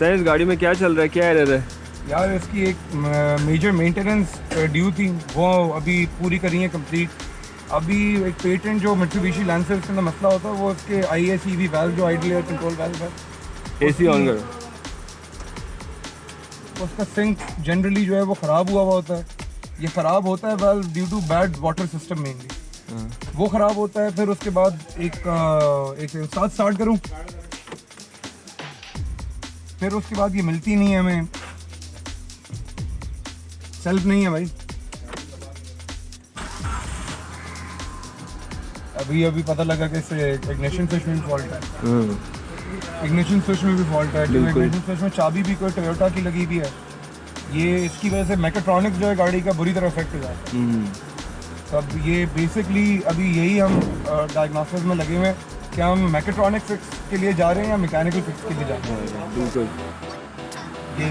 बताएं इस गाड़ी में क्या चल रहा है, क्या एरर है? यार इसकी एक मेजर मेंटेनेंस ड्यू थी, वो अभी पूरी करी है कंप्लीट। अभी एक पेटेंट जो मित्सुबिशी लैंसर के अंदर मसला होता है वो उसके ISEV वाल्व जो आइडल एयर कंट्रोल वाल्व है, AC ऑन करो। उसका सिंक जनरली जो है वो ख़राब हुआ होता है। ये ख़राब होता है valve due to bad water system mainly, वो ख़राब होता है। फिर उसके बाद एक साथ स्टार्ट करूँ, फिर उसके बाद ये मिलती नहीं है हमें, सेल्फ नहीं है भाई। अभी पता लगा कि इससे इग्निशन स्विच में भी फॉल्ट है, इग्निशन स्विच में भी फॉल्ट है। इग्निशन स्विच में चाबी भी कोई टोयोटा की लगी हुई है। ये इसकी वजह से मैकेट्रॉनिक्स जो है गाड़ी का बुरी तरह इफेक्ट हुआ है। तब ये बेसिकली अभी यही हम डायग्नोसिस में लगे हुए हैं कि हम मैकेट्रॉनिक फिक्स के लिए जा रहे हैं या मैकेनिकल फिक्स के लिए जा रहे हैं। बिल्कुल ये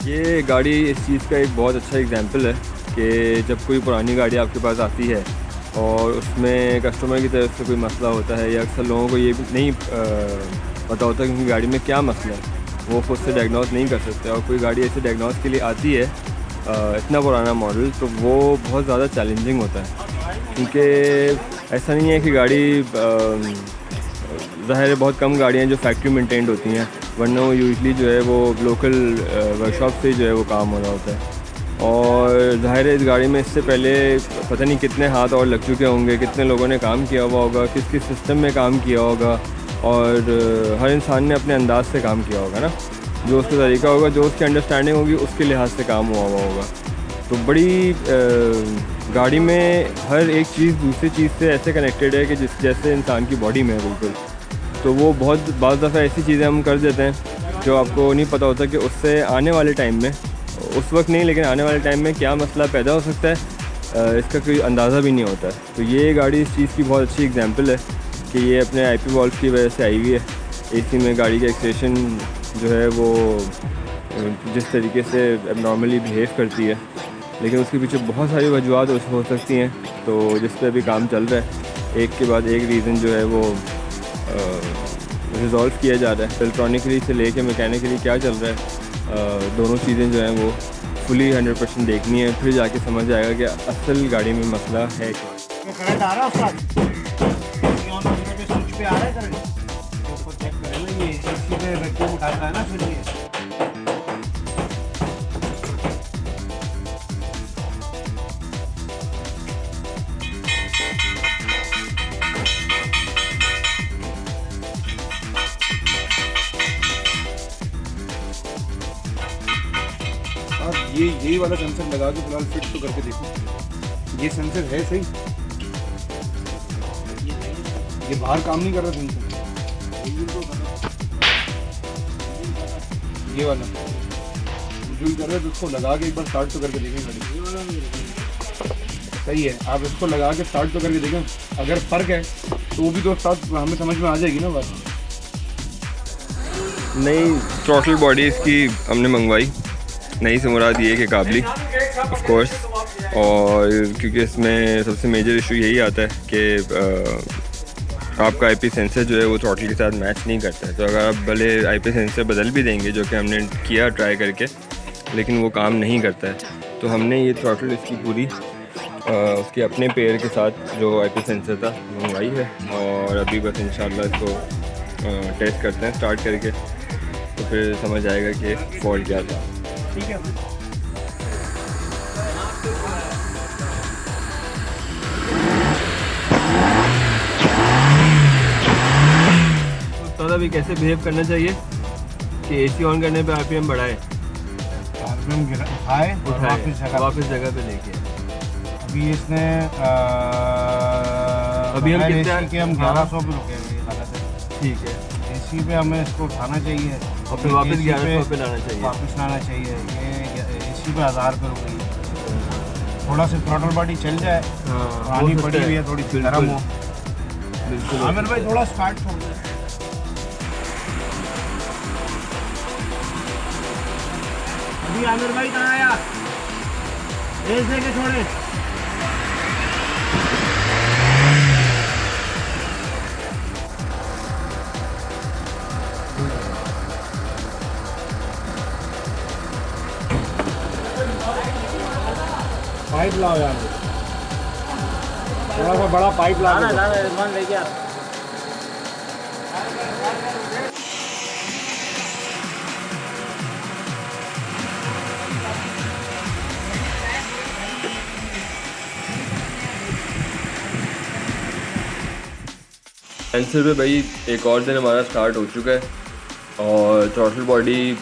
ये गाड़ी इस चीज़ का एक बहुत अच्छा एग्जांपल है कि जब कोई पुरानी गाड़ी आपके पास आती है और उसमें कस्टमर की तरफ से कोई मसला होता है, या अक्सर लोगों को ये नहीं पता होता कि उनकी गाड़ी में क्या मसला है, वो खुद से डायग्नोस नहीं कर सकते। और कोई गाड़ी ऐसे डायग्नोस के लिए आती है इतना पुराना मॉडल, तो वो बहुत ज़्यादा चैलेंजिंग होता है, क्योंकि ऐसा नहीं है कि गाड़ी ज़ाहिर है बहुत कम गाड़ियाँ जो फैक्ट्री मेंटेन्ड होती हैं, वरना वो यूजली जो है वो लोकल वर्कशॉप से जो है वो काम हो रहा होता है। और ज़ाहिर है इस गाड़ी में इससे पहले पता नहीं कितने हाथ और लग चुके होंगे, कितने लोगों ने काम किया हुआ होगा, किस किस सिस्टम में काम किया होगा, और हर इंसान ने अपने अंदाज से काम किया होगा ना, जो उसका तरीका होगा, जो उसकी अंडरस्टैंडिंग होगी, उसके लिहाज से काम हुआ होगा। तो बड़ी गाड़ी में हर एक चीज़ दूसरी चीज़ से ऐसे कनेक्टेड है कि जैसे इंसान की बॉडी में है बिल्कुल। तो वो बहुत बाज़ दफ़ा ऐसी चीज़ें हम कर देते हैं जो आपको नहीं पता होता कि उससे आने वाले टाइम में, उस वक्त नहीं लेकिन आने वाले टाइम में क्या मसला पैदा हो सकता है, इसका कोई अंदाज़ा भी नहीं होता है। तो ये गाड़ी इस चीज़ की बहुत अच्छी एग्जांपल है कि ये अपने IP वॉल्व की वजह से आई हुई है। AC में गाड़ी का एक्सटेंशन जो है वो जिस तरीके से नॉर्मली बिहेव करती है, लेकिन उसके पीछे बहुत सारी वजूहत हो सकती हैं। तो जिस पर अभी काम चल रहा है, एक के बाद एक रीज़न जो है वो रिज़ॉल्व किया जा रहा है। इलेक्ट्रॉनिकली से लेके मैकेनिकली क्या चल रहा है, दोनों चीज़ें जो हैं वो फुली 100% देखनी है, फिर जाके समझ आएगा कि असल गाड़ी में मसला है क्या। करंट आ रहा है उसका स्विच पे आ रहा है करंट, ऊपर चेक करें ना, ये एसी पे वैक्यूम उठाता है ना फिर ये। यही वाला सेंसर लगा के फिलहाल फिट तो करके देखो, ये सेंसर है सही, ये बाहर काम नहीं कर रहा सेंसर, ये वाला जो कर रहा है तो उसको लगा के एक बार स्टार्ट तो करके देखें। सही है, आप इसको लगा के स्टार्ट तो करके देखें, अगर फ़र्क है तो वो भी तो स्टार्ट हमें समझ में आ जाएगी ना बात। नई थ्रॉटल बॉडी इसकी हमने मंगवाई, नई से मुराद ये कि काबली ऑफ कोर्स, और क्योंकि इसमें सबसे मेजर इशू यही आता है कि आपका IP सेंसर जो है वो थ्रॉटल के साथ मैच नहीं करता है। तो अगर आप भले IP सेंसर बदल भी देंगे, जो कि हमने किया ट्राई करके, लेकिन वो काम नहीं करता है, तो हमने ये थ्रॉटल इसकी पूरी उसके अपने पेयर के साथ जो IP सेंसर था मंगवाई है, और अभी बस इंशाल्लाह इसको टेस्ट करते हैं स्टार्ट करके, तो फिर समझ आएगा कि फॉल्ट क्या था। ठीक है तो अभी कैसे बिहेव करना चाहिए कि AC ऑन करने पे RPM बढ़ाए, उठाए वापस जगह पे लेके। अभी इसने अभी हम कितने कि हम 1100 पे रुके हुए हैं। ठीक है, AC पे हमें इसको उठाना चाहिए और फिर वापस 1100 पे लाना चाहिए, वापस लाना चाहिए। ये AC पे 1000 पे रुक गई, थोड़ा सा थ्रॉटल बॉडी चल जाए, पुरानी पड़ी हुई है, थोड़ी सी गर्म हो। बिल्कुल आमिर भाई थोड़ा स्टार्ट छोड़ दे। अभी आमिर भाई कहाँ आया? रेस लेके छोड़े। पाइप लाओ यार, थोड़ा सा बड़ा पाइप लाओ। लेके आ। सेंसर पे भाई एक और दिन हमारा स्टार्ट हो चुका है और थ्रॉटल बॉडी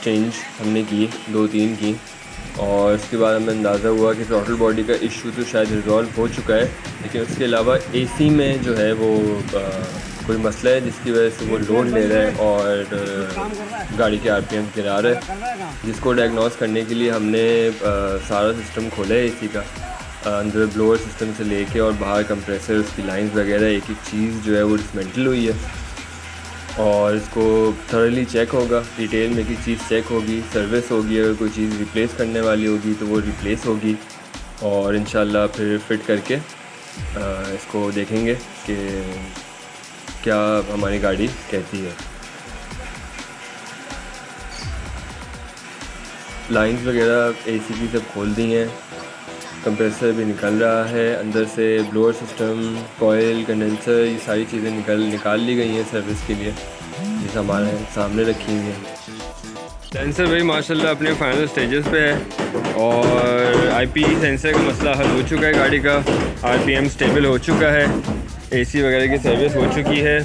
चेंज हमने की 2-3 की और उसके बाद हमें अंदाज़ा हुआ कि थ्रॉटल बॉडी का इशू तो शायद रिजॉल्व हो चुका है, लेकिन उसके अलावा एसी में जो है वो कोई मसला है जिसकी वजह से वो लोड ले रहा है और गाड़ी के आरपीएम गिरा रहा है, जिसको डायग्नोस करने के लिए हमने सारा सिस्टम खोला है एसी का, अंदर ब्लोअर सिस्टम से लेके और बाहर कंप्रेसर, उसकी लाइंस वगैरह एक एक चीज़ जो है वो डिसमेंटल हुई है और इसको थॉरली चेक होगा, डिटेल में एक चीज़ चेक होगी, सर्विस होगी, अगर कोई चीज़ रिप्लेस करने वाली होगी तो वो रिप्लेस होगी और इंशाल्लाह फिर फिट करके इसको देखेंगे कि क्या हमारी गाड़ी कहती है। लाइंस वगैरह एसी की सब खोल दी हैं, कंप्रेसर भी निकल रहा है अंदर से, ब्लोअर सिस्टम, कॉयल, कंडेंसर, ये सारी चीज़ें निकाल ली गई हैं सर्विस के लिए, जिस हमारे सामने रखी हुई हैं। सेंसर भाई माशाल्लाह अपने फाइनल स्टेजेस पे है और आईपी सेंसर का मसला हल हो चुका है, गाड़ी का आरपीएम स्टेबल हो चुका है, एसी वगैरह की सर्विस हो चुकी है।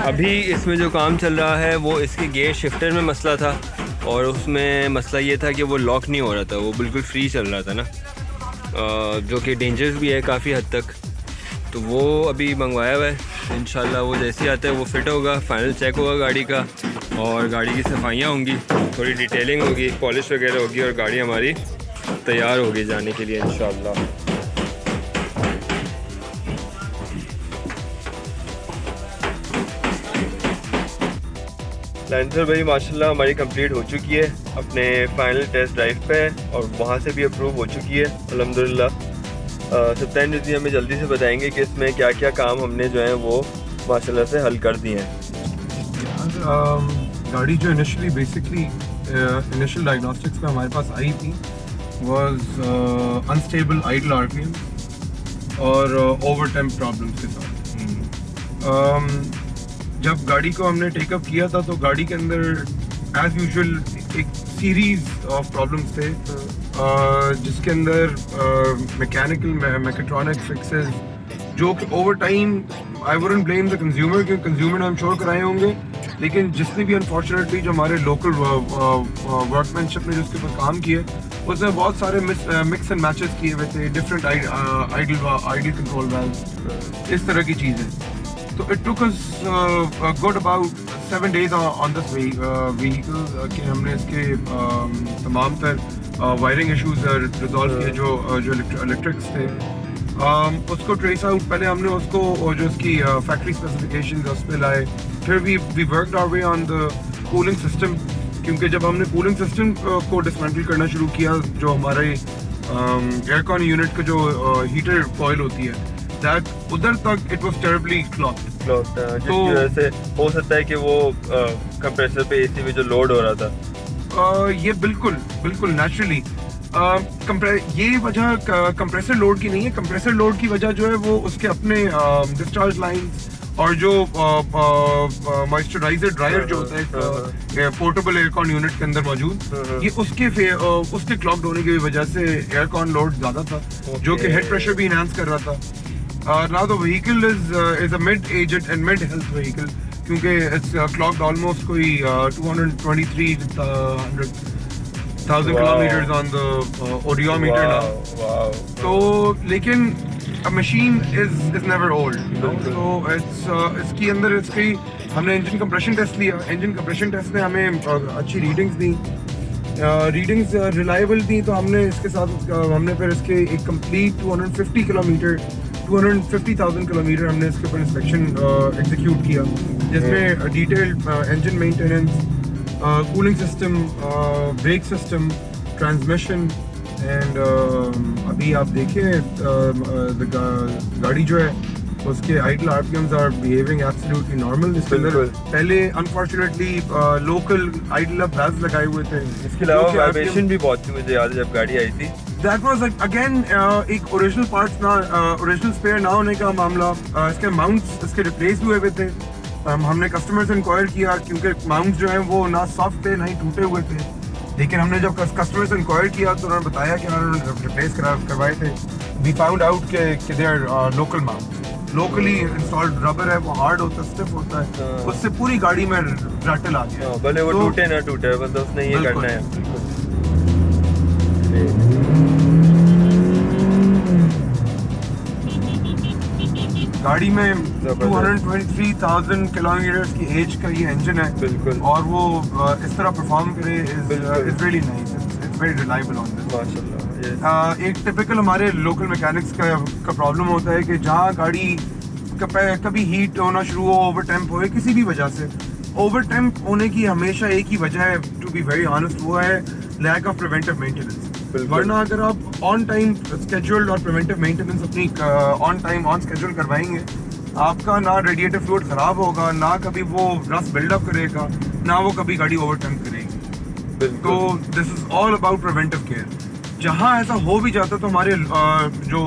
अभी इसमें जो काम चल रहा है वो इसके गेयर शिफ्टर में मसला था और उसमें मसला ये था कि वो लॉक नहीं हो रहा था, वो बिल्कुल फ्री चल रहा था ना, जो कि डेंजरस भी है काफ़ी हद तक, तो वो अभी मंगवाया हुआ है। इंशाल्लाह वो जैसे ही आता है वो फिट होगा, फाइनल चेक होगा गाड़ी का और गाड़ी की सफाइयाँ होंगी, थोड़ी डिटेलिंग होगी, पॉलिश वगैरह होगी और गाड़ी हमारी तैयार होगी जाने के लिए इंशाल्लाह। लैंसर भाई माशाल्लाह हमारी कंप्लीट हो चुकी है अपने फाइनल टेस्ट ड्राइव पे और वहाँ से भी अप्रूव हो चुकी है अल्हम्दुलिल्लाह। सत्तान जी हमें जल्दी से बताएंगे कि इसमें क्या क्या काम हमने जो है वो माशाल्लाह से हल कर दिए हैं। गाड़ी जो इनिशियली बेसिकली इनिशियल डायग्नोस्टिक्स में हमारे पास आई थी वाज अनस्टेबल आइडल आरपीएम और ओवर टेम्प प्रॉब्लम्स के साथ। जब गाड़ी को हमने टेकअप किया था तो गाड़ी के अंदर एज यूजुअल एक सीरीज ऑफ प्रॉब्लम्स थे, जिसके अंदर मैकेनिकल मैकेट्रॉनिक फिक्सेस जो कि over time I wouldn't blame the consumer, क्योंकि कंज्यूमर ने हम श्योर कराए होंगे, लेकिन जिसने भी अनफॉर्चुनेटली जो हमारे लोकल वर्कमैनशिप ने जिसके ऊपर काम किए उसने बहुत सारे मिक्स एंड मैचेस किए हुए थे, डिफरेंट आइडल कंट्रोल वाल्व, इस तरह की चीज़ें। तो it took us good about 7 days on this vehicle कि हमने इसके तमाम तर वायरिंग इश्यूज रिजॉल्व किए जो इलेक्ट्रिक्स थे, उसको ट्रेस आउट, पहले हमने उसको जो उसकी फैक्ट्री स्पेसिफिकेशंस उस पर लाए, फिर we worked our way on the cooling system, क्योंकि जब हमने कूलिंग सिस्टम को डिसमेंटल करना शुरू किया, जो हमारे एयरकॉन यूनिट का जो हीटर कॉइल होती है दैट उधर तक इट वाज टेरिबली क्लॉग्ड, जिसकी वजह से हो सकता है कि वो कंप्रेसर पे एसी में जो लोड हो रहा था ये बिल्कुल नेचुरली ये वजह कंप्रेसर लोड की नहीं है। कंप्रेसर लोड की वजह जो है वो उसके अपने डिस्चार्ज लाइंस और जो मॉइस्चराइजर ड्रायर जो होता है पोर्टेबल एयरकॉन यूनिट के अंदर मौजूद, ये उसके क्लॉग्ड होने की वजह से एयरकॉन लोड ज़्यादा था, जो कि हेड प्रेशर भी इनहांस कर रहा था। Now the vehicle is a mid-aged and mid-health vehicle, क्योंकि it's clocked almost कोई 223,000 kilometers on the odometer now. तो लेकिन a machine is never old, you know? So इसकी अंदर इसकी हमने इंजन कंप्रेशन टेस्ट लिया, इंजन कंप्रेशन टेस्ट ने हमें अच्छी रीडिंग्स दी, रीडिंग्स रिलायबल थी, तो हमने इसके साथ हमने फिर इसके एक कंप्लीट 250,000 किलोमीटर हमने इसके ऊपर इंस्पेक्शन एग्जीक्यूट किया, जिसमें detailed engine maintenance, cooling system, brake system, transmission and अभी आप देखें गाड़ी जो है उसके idle RPMs are behaving absolutely normal. इसके अंदर बिल्कुल। पहले अनफॉर्चुनेटली लोकल आइडल वेल्व्स लगाए हुए थे। इसके अलावा वाइब्रेशन भी बहुत थी, मुझे याद है जब गाड़ी आई थी। दैट वाज अगेन एक ओरिजिनल पार्ट्स ना, ओरिजिनल स्पेयर ना होने का मामला। इसके माउंट्स इसके रिप्लेस हुए हुए थे। हमने कस्टमर से इंक्वायर किया क्योंकि माउंट्स जो हैं वो ना सॉफ्ट थे ना ही टूटे हुए थे, लेकिन हमने जब कस्टमर से इंक्वायर किया तो उन्होंने बताया कि उन्होंने रिप्लेस करवाए थे। वी फाउंड आउट कि they are local mount, locally installed rubber है, वो हार्ड होता है, स्टिफ होता है, उससे पूरी गाड़ी में रैटल आ गया। भले वो तो- टूटे ना टूटे, बस उसने ये बिल्कुल। करना है। गाड़ी में जबरदस्त। 223,000 किलोमीटर की एज का ये इंजन है बिल्कुल। और वो इस तरह परफॉर्म करे बिल्कुल। Is really nice, it's very reliable on this. माशाल्लाह, ये एक टिपिकल हमारे लोकल मैकेनिक्स का प्रॉब्लम होता है कि जहाँ गाड़ी कभी हीट होना शुरू हो, ओवर टेम्प हो, किसी भी वजह से ओवर टेम्प होने की हमेशा एक ही वजह है, टू बी वेरी ऑनेस्ट, वो है लैक ऑफ प्रिवेंटिव मेंटेनेंस। बिल्कुल। वरना अगर आप ऑन टाइम स्केड्यूल्ड और प्रिवेंटिव मेंटेनेंस अपनी ऑन टाइम ऑन स्केड्यूल करवाएंगे, आपका ना रेडिएटर फ्लूइड खराब होगा, ना कभी वो रस्ट बिल्डअप करेगा, ना वो कभी गाड़ी ओवर टेम्प करेगी। तो बिल्कुल। This is all about preventive care. जहाँ ऐसा हो भी जाता तो हमारे जो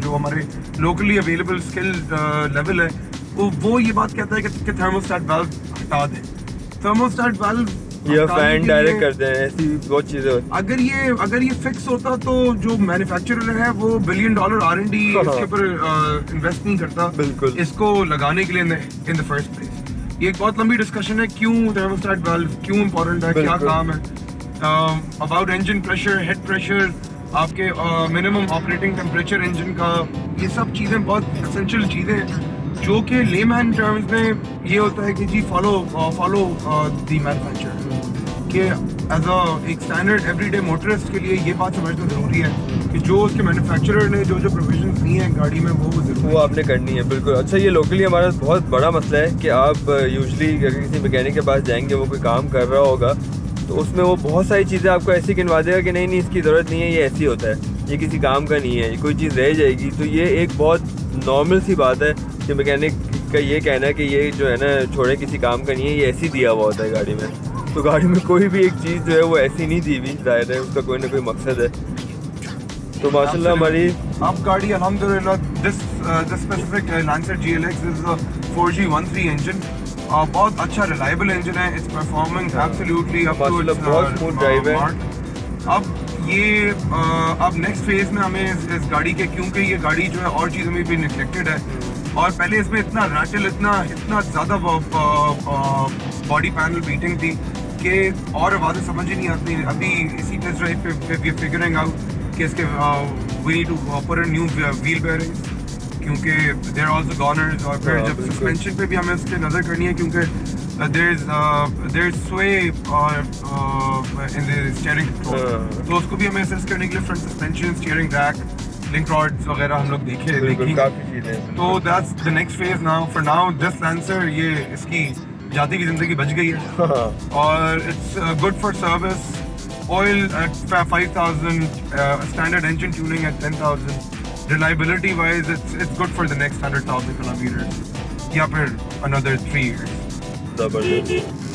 हमारे लोकली अवेलेबल स्किल लेवल है वो ये बात कहता है कि थर्मोस्टेट वाल्व हटा दें। थर्मोस्टेट वाल्व या फैन डायरेक्ट करते हैं, ऐसी बहुत चीजें। अगर ये फिक्स होता तो जो मैन्युफैक्चरर है वो $1 बिलियन R&D इसके ऊपर इन्वेस्ट नहीं करता बिल्कुल। इसको लगाने के लिए इन द फर्स्ट प्लेस। ये एक बहुत लंबी डिस्कशन है क्यों थर्मोस्टेट वाल्व क्यों इम्पोर्टेंट है, क्या बिल्कुल। काम है, about engine pressure, head pressure, आपके मिनिमम ऑपरेटिंग टेम्परेचर इंजन का, ये सब चीज़ें बहुत एसेंशियल चीज़ें हैं जो कि लेमैन टर्म्स में ये होता है कि जी फॉलो द मैन्युफैक्चरर, कि एज एक स्टैंडर्ड एवरीडे मोटरिस्ट के लिए ये बात समझना ज़रूरी है कि जो उसके मैन्युफैक्चरर ने जो प्रोविजंस दी हैं गाड़ी में वो ज़रूरी वो आपने करनी है। बिल्कुल। अच्छा, ये लोकली हमारा बहुत बड़ा मसला है कि आप यूजली अगर किसी मैकेनिक के पास जाएंगे, वो कोई काम कर रहा होगा तो उसमें वो बहुत सारी चीज़ें आपको ऐसी गिनवा देगा कि नहीं इसकी ज़रूरत नहीं है, ये ऐसी होता है, ये किसी काम का नहीं है, ये कोई चीज़ रह जाएगी। तो ये एक बहुत नॉर्मल सी बात है कि मैकेनिक का ये कहना है कि ये जो है ना छोड़े किसी काम का नहीं है, ये ऐसी दिया हुआ होता है गाड़ी में। तो गाड़ी में कोई भी एक चीज़ जो है वो ऐसी नहीं दी हुई, जाहिर है उसका कोई ना कोई मकसद है। तो माशाल्लाह हमारी अब गाड़ी अल्हम्दुलिल्लाह this specific Lancer GLX is a 4G13 engine, बहुत अच्छा रिलायबल इंजन है, it's performing absolutely up to माशाल्लाह बहुत स्मूथ ड्राइव है। अब ये अब नेक्स्ट फेज में हमें इस गाड़ी के, क्योंकि ये गाड़ी जो है और चीज़ों में भी निगलेक्टेड है और पहले इसमें इतना रैटल इतना ज़्यादा बॉडी पैनल बीटिंग थी कि और आवाज़ें समझ ही नहीं आती। अभी इसी टेस्ट ड्राइव पे वी फिगरिंग आउट कि इसके we need to put in new wheel bearings क्योंकि देयर आल्सो गॉनर्स, और फिर जब बिल्कुल। सस्पेंशन पे भी हमें उसके नज़र करनी है क्योंकि देयर इज स्वे इन द स्टीयरिंग कंट्रोल, तो उसको भी हमें असेस करने के लिए front suspension, steering rack, link rods वगैरह हम लोग देखेंगे। काफ़ी चीज़ें हैं। तो that's the next phase now. For now this Lancer ये इसकी जाती की ज़िंदगी बच गई है और it's good for service. Oil at 5,000, standard engine tuning at 10,000, reliability wise it's good for the next 100,000 kilometre या फिर another 3 years। ज़बरदस्त।